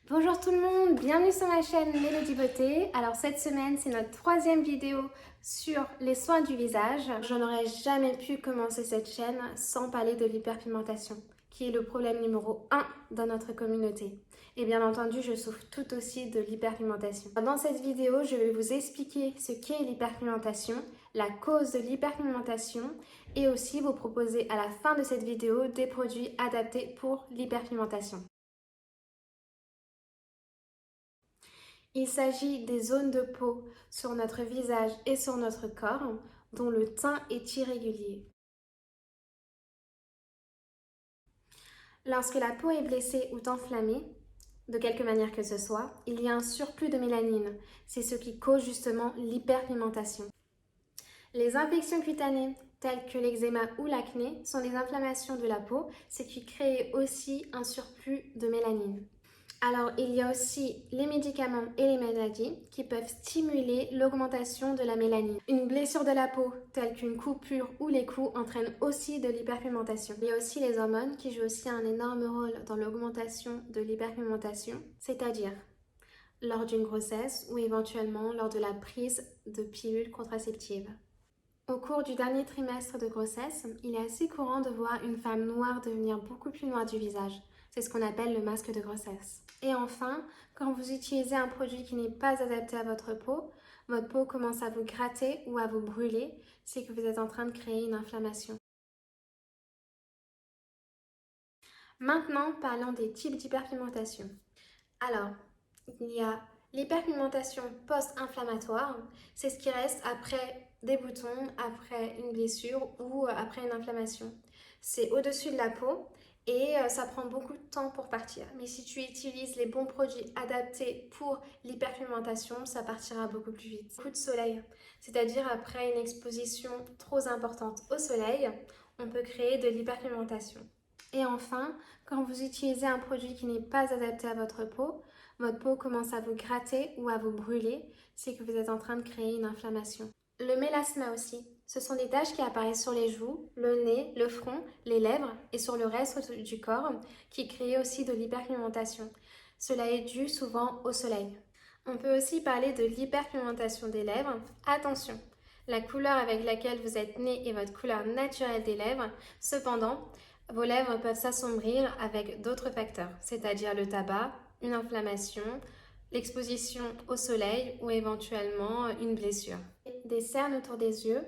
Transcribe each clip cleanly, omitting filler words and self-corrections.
Bonjour tout le monde, bienvenue sur ma chaîne Mélodie Beauté. Alors cette semaine, c'est notre troisième vidéo sur les soins du visage. Je n'aurais jamais pu commencer cette chaîne sans parler de l'hyperpigmentation, qui est le problème numéro 1 dans notre communauté. Et bien entendu, je souffre tout aussi de l'hyperpigmentation. Dans cette vidéo, je vais vous expliquer ce qu'est l'hyperpigmentation, la cause de l'hyperpigmentation et aussi vous proposer à la fin de cette vidéo des produits adaptés pour l'hyperpigmentation. Il s'agit des zones de peau sur notre visage et sur notre corps dont le teint est irrégulier. Lorsque la peau est blessée ou enflammée, de quelque manière que ce soit, il y a un surplus de mélanine. C'est ce qui cause justement l'hyperpigmentation. Les infections cutanées, telles que l'eczéma ou l'acné, sont des inflammations de la peau, ce qui crée aussi un surplus de mélanine. Alors, il y a aussi les médicaments et les maladies qui peuvent stimuler l'augmentation de la mélanine. Une blessure de la peau, telle qu'une coupure ou les coups, entraîne aussi de l'hyperpigmentation. Il y a aussi les hormones qui jouent aussi un énorme rôle dans l'augmentation de l'hyperpigmentation, c'est-à-dire lors d'une grossesse ou éventuellement lors de la prise de pilules contraceptives. Au cours du dernier trimestre de grossesse, il est assez courant de voir une femme noire devenir beaucoup plus noire du visage. C'est ce qu'on appelle le masque de grossesse. Et enfin, quand vous utilisez un produit qui n'est pas adapté à votre peau commence à vous gratter ou à vous brûler, c'est que vous êtes en train de créer une inflammation. Maintenant, parlons des types d'hyperpigmentation. Alors, il y a l'hyperpigmentation post-inflammatoire, c'est ce qui reste après des boutons, après une blessure ou après une inflammation. C'est au-dessus de la peau et ça prend beaucoup de temps pour partir. Mais si tu utilises les bons produits adaptés pour l'hyperpigmentation, ça partira beaucoup plus vite. Coup de soleil, c'est-à-dire après une exposition trop importante au soleil, on peut créer de l'hyperpigmentation. Et enfin, quand vous utilisez un produit qui n'est pas adapté à votre peau commence à vous gratter ou à vous brûler, c'est que vous êtes en train de créer une inflammation. Le mélasma aussi, ce sont des taches qui apparaissent sur les joues, le nez, le front, les lèvres et sur le reste du corps qui créent aussi de l'hyperpigmentation. Cela est dû souvent au soleil. On peut aussi parler de l'hyperpigmentation des lèvres. Attention, la couleur avec laquelle vous êtes né est votre couleur naturelle des lèvres. Cependant, vos lèvres peuvent s'assombrir avec d'autres facteurs, c'est-à-dire le tabac, une inflammation, l'exposition au soleil ou éventuellement une blessure. Des cernes autour des yeux,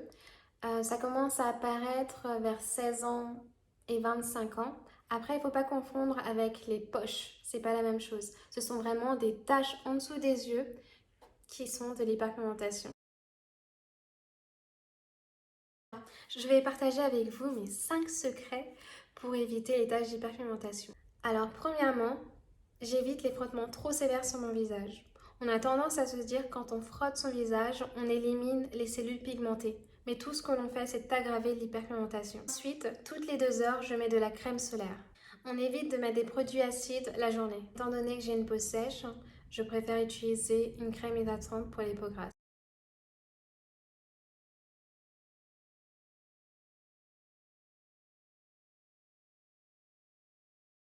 ça commence à apparaître vers 16 ans et 25 ans. Après, il ne faut pas confondre avec les poches, c'est pas la même chose. Ce sont vraiment des taches en dessous des yeux qui sont de l'hyperpigmentation. Je vais partager avec vous mes 5 secrets pour éviter les taches d'hyperpigmentation. Alors, premièrement, j'évite les frottements trop sévères sur mon visage. On a tendance à se dire quand on frotte son visage, on élimine les cellules pigmentées. Mais tout ce que l'on fait, c'est aggraver l'hyperpigmentation. Ensuite, toutes les 2 heures, je mets de la crème solaire. On évite de mettre des produits acides la journée. Étant donné que j'ai une peau sèche, je préfère utiliser une crème hydratante pour les peaux grasses.